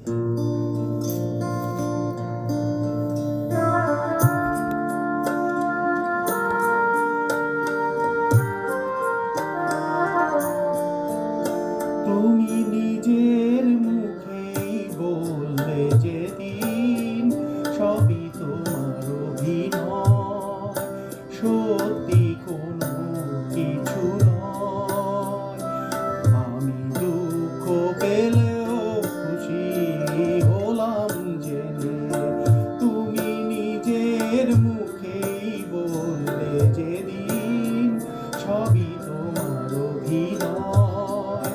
তুমি নিজের মুখেই বললে যেদিন সবই তোমার অভিনয়, সত্যি কোনো কিছু নয়। আমি দুঃখ পেলেও খুশি হলাম জেনে, তুমি নিজের মুখেই বললে যেদিন সবই তোমার অভিনয়,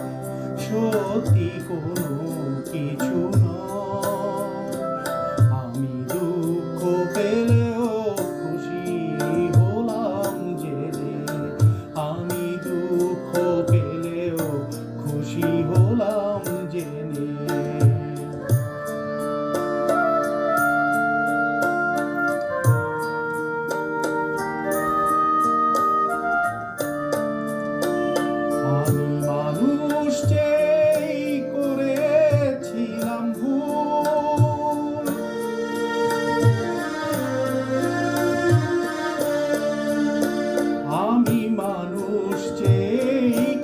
সত্যি কোনো কিছু নয়। আমি দুঃখ পেলেও খুশি হলাম জেনে, আমি দুঃখ পেলেও খুশি হলাম জেনে। আমি মানুষ করেছিলাম ভুল, আমি মানুষ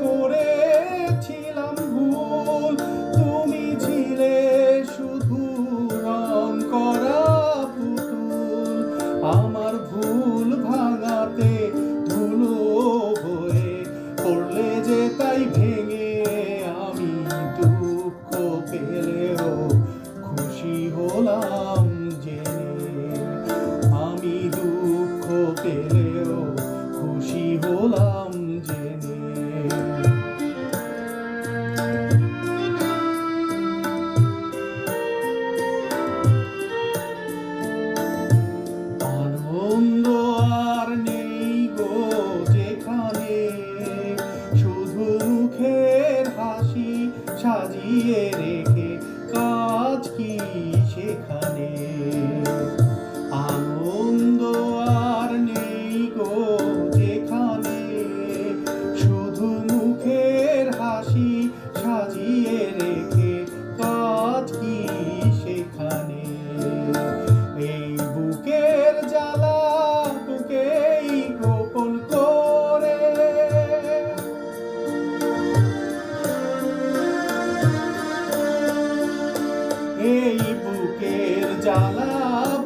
করেছিলাম ভুল। তুমি ছিলে শুধু রং করা পুতুল, আমার ভুল ভাঙাতে ধুলো হয়ে পড়লে যে তাই ভেঙে। আমি দুঃখ পেলেও খুশি হলাম জেনে, আমি দুঃখ পেলেও খুশি হলাম জেনে। আনন্দ আর নেই গো যেখানে, শুধু মুখের হাসি সাজিয়ে রেখে কাজ কি সেখানে। আনন্দ আর নেই গো যেখানে, শুধু মুখের হাসি সাজিয়ে রেখে কাজ কি সেখানে। এই বুকের জ্বালা বুকেই গোপন করে, এই বুকের জ্বালা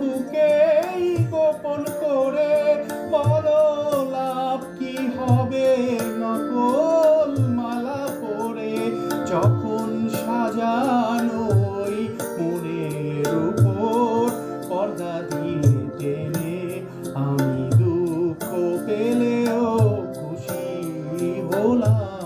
বুকেই গোপন করে, বলো লাভ কি হবে নকল মালা পরে। যখন সাজানো মনের উপর পর্দা দিয়ে টেনে, আমি দুঃখ পেলেও খুশি হলাম।